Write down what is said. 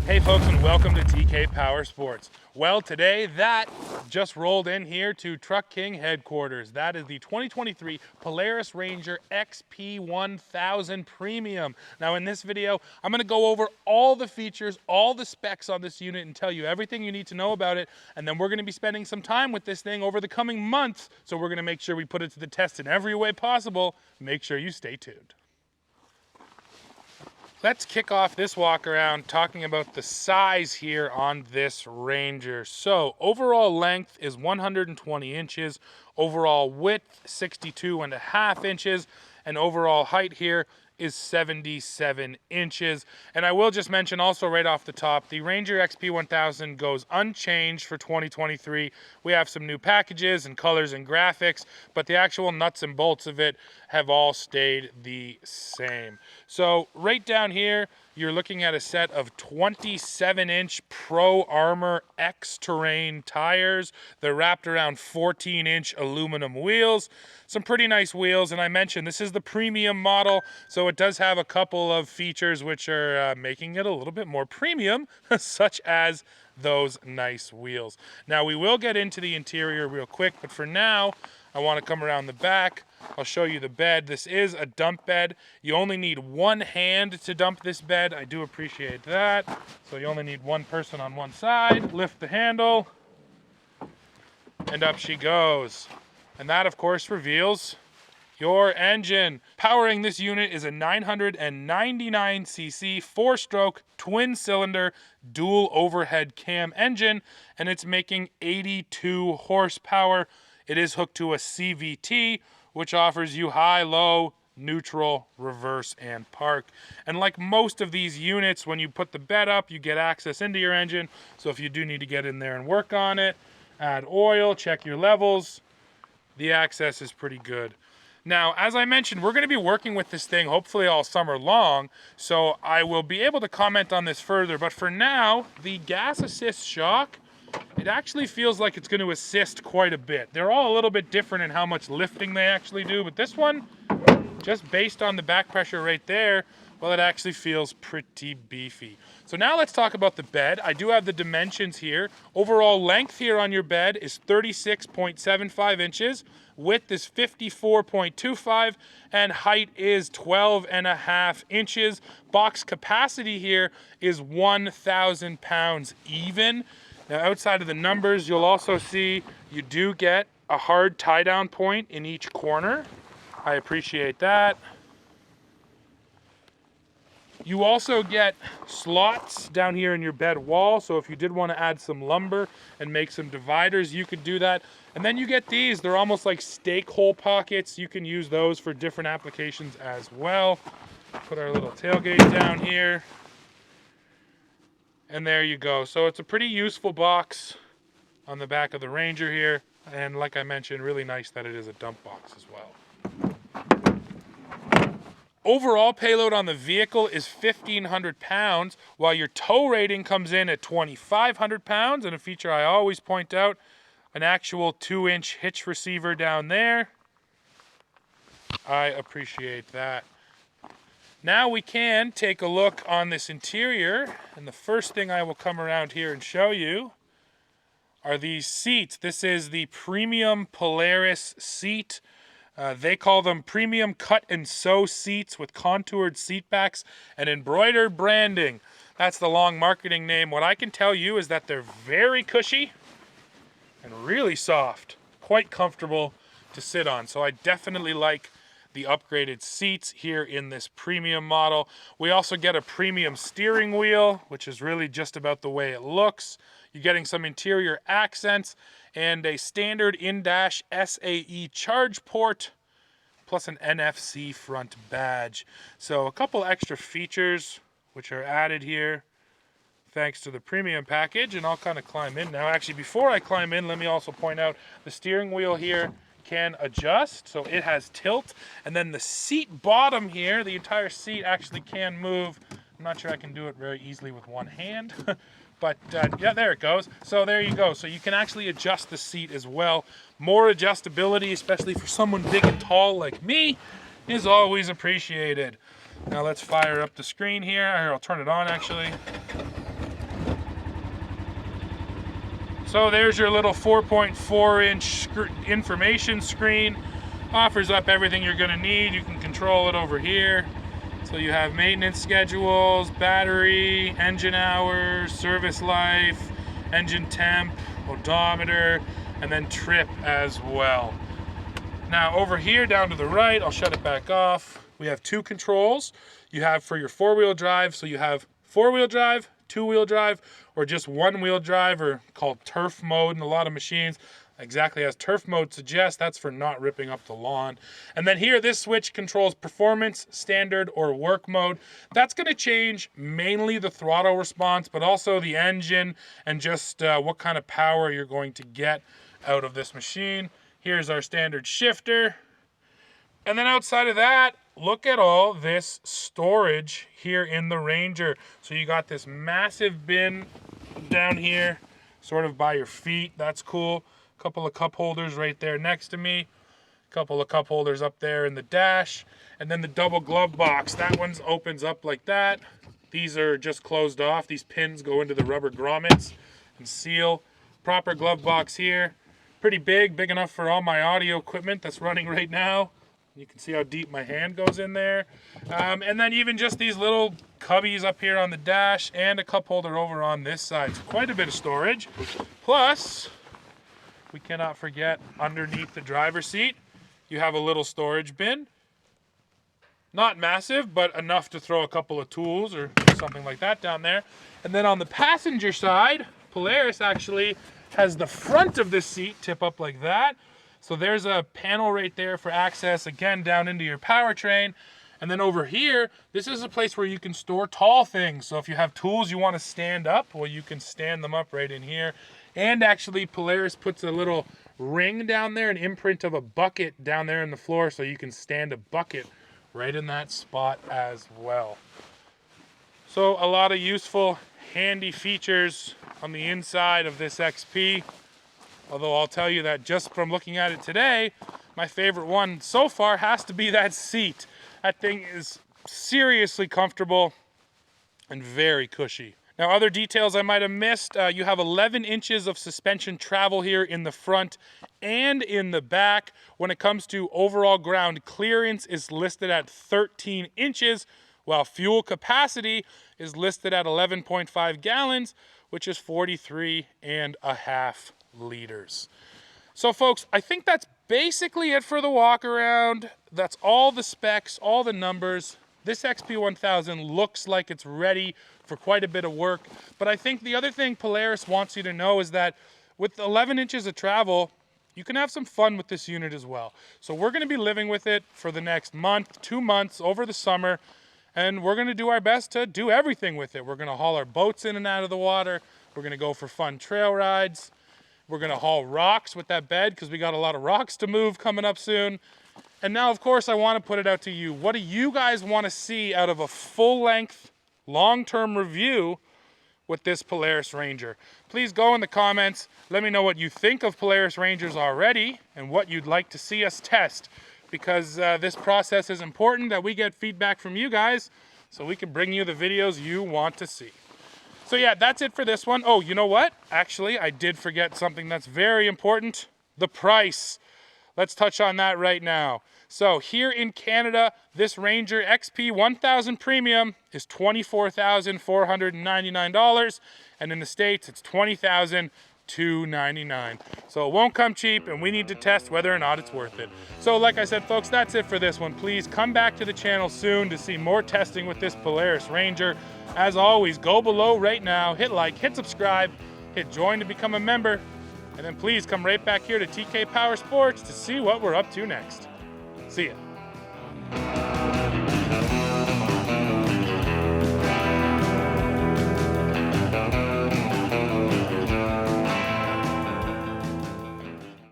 Hey folks, and welcome to TK Power Sports. Well, today that just rolled in here to Truck King headquarters. That is the 2023 Polaris Ranger XP1000 Premium. Now in this video, I'm going to go over all the features, all the specs on this unit and tell you everything you need to know about it. And then we're going to be spending some time with this thing over the coming months. So we're going to make sure we put it to the test in every way possible. Make sure you stay tuned. Let's kick off this walk around talking about the size here on this Ranger. So overall length is 120 inches, overall width 62.5 inches, and overall height here is 77 inches. And I will just mention also right off the top, the Ranger XP1000 goes unchanged for 2023. We have some new packages and colors and graphics, but the actual nuts and bolts of it have all stayed the same. So right down here, you're looking at a set of 27-inch Pro Armor X-Terrain tires. They're wrapped around 14-inch aluminum wheels. Some pretty nice wheels, and I mentioned this is the premium model, so it does have a couple of features which are making it a little bit more premium, such as those nice wheels. Now, we will get into the interior real quick, but for now, I want to come around the back. I'll show you the bed. This is a dump bed. You only need one hand to dump this bed. I do appreciate that. So you only need one person on one side. Lift the handle, and up she goes. And that, of course, reveals your engine. Powering this unit is a 999cc 4-stroke twin-cylinder dual overhead cam engine, and it's making 82 horsepower. It is hooked to a CVT, which offers you high, low, neutral, reverse, and park. And like most of these units, when you put the bed up, you get access into your engine. So if you do need to get in there and work on it, add oil, check your levels, the access is pretty good. Now, as I mentioned, we're going to be working with this thing hopefully all summer long, so I will be able to comment on this further. But for now, the gas assist shock, it actually feels like it's going to assist quite a bit. They're all a little bit different in how much lifting they actually do, but this one, just based on the back pressure right there, well, it actually feels pretty beefy. So now let's talk about the bed. I do have the dimensions here. Overall length here on your bed is 36.75 inches. Width is 54.25, and height is 12.5 inches. Box capacity here is 1,000 pounds even. Now, outside of the numbers, you'll also see you do get a hard tie-down point in each corner. I appreciate that. You also get slots down here in your bed wall, so if you did want to add some lumber and make some dividers, you could do that. And then you get these. They're almost like stake hole pockets. You can use those for different applications as well. Put our little tailgate down here. And there you go. So it's a pretty useful box on the back of the Ranger here. And like I mentioned, really nice that it is a dump box as well. Overall payload on the vehicle is 1,500 pounds, while your tow rating comes in at 2,500 pounds. And a feature I always point out, an actual 2-inch hitch receiver down there. I appreciate that. Now we can take a look on this interior, and the first thing I will come around here and show you are these seats. This is the premium Polaris seat. They call them premium cut and sew seats with contoured seat backs and embroidered branding. That's the long marketing name. What I can tell you is that they're very cushy and really soft, quite comfortable to sit on. So I definitely like the upgraded seats here in this premium model. We also get a premium steering wheel, which is really just about the way it looks. You're getting some interior accents and a standard in-dash SAE charge port, plus an NFC front badge. So a couple extra features which are added here thanks to the premium package, and I'll kind of climb in now. Actually, before I climb in, let me also point out the steering wheel here can adjust, so it has tilt, and then the seat bottom here, the entire seat actually can move. I'm not sure I can do it very easily with one hand. But yeah, there it goes. So there you go. So you can actually adjust the seat as well. More adjustability, especially for someone big and tall like me, is always appreciated. Now let's fire up the screen here. I'll turn it on actually. So there's your little 4.4-inch information screen. Offers up everything you're gonna need. You can control it over here. So you have maintenance schedules, battery, engine hours, service life, engine temp, odometer, and then trip as well. Now over here down to the right, I'll shut it back off. We have two controls. You have for your four-wheel drive, so you have four-wheel drive, two-wheel drive, or just one-wheel drive, or called turf mode in a lot of machines. Exactly as turf mode suggests, that's for not ripping up the lawn. And then here, this switch controls performance, standard, or work mode. That's gonna change mainly the throttle response, but also the engine and just what kind of power you're going to get out of this machine. Here's our standard shifter. And then outside of that, look at all this storage here in the Ranger. So you got this massive bin down here, sort of by your feet. That's cool. Couple of cup holders right there next to me. Couple of cup holders up there in the dash. And then the double glove box. That one opens up like that. These are just closed off. These pins go into the rubber grommets and seal. Proper glove box here. Pretty big enough for all my audio equipment that's running right now. You can see how deep my hand goes in there. And then even just these little cubbies up here on the dash and a cup holder over on this side. So quite a bit of storage. Plus, we cannot forget underneath the driver's seat, you have a little storage bin. Not massive, but enough to throw a couple of tools or something like that down there. And then on the passenger side, Polaris actually has the front of this seat tip up like that. So there's a panel right there for access, again, down into your powertrain. And then over here, this is a place where you can store tall things. So if you have tools you want to stand up, well, you can stand them up right in here. And actually, Polaris puts a little ring down there, an imprint of a bucket down there in the floor, so you can stand a bucket right in that spot as well. So a lot of useful, handy features on the inside of this XP. Although I'll tell you that just from looking at it today, my favorite one so far has to be that seat. That thing is seriously comfortable and very cushy. Now, other details I might have missed, you have 11 inches of suspension travel here in the front and in the back. When it comes to overall ground clearance, is listed at 13 inches, while fuel capacity is listed at 11.5 gallons, which is 43.5 liters. So folks, I think that's basically it for the walk around. That's all the specs, all the numbers. This XP1000 looks like it's ready for quite a bit of work. But I think the other thing Polaris wants you to know is that with 11 inches of travel, you can have some fun with this unit as well. So we're going to be living with it for the next month, 2 months over the summer, and we're going to do our best to do everything with it. We're going to haul our boats in and out of the water. We're going to go for fun trail rides. We're going to haul rocks with that bed because we got a lot of rocks to move coming up soon. And now, of course, I want to put it out to you. What do you guys want to see out of a full-length, long-term review with this Polaris Ranger? Please go in the comments. Let me know what you think of Polaris Rangers already and what you'd like to see us test, because this process is important that we get feedback from you guys so we can bring you the videos you want to see. So yeah, that's it for this one. Oh, you know what? Actually, I did forget something that's very important. The price. Let's touch on that right now. So here in Canada, this Ranger XP1000 Premium is $24,499. And in the States, it's $20,299. So it won't come cheap, and we need to test whether or not it's worth it. So like I said, folks, that's it for this one. Please come back to the channel soon to see more testing with this Polaris Ranger. As always, go below right now, hit like, hit subscribe, hit join to become a member, and then please come right back here to TK Power Sports to see what we're up to next. See ya.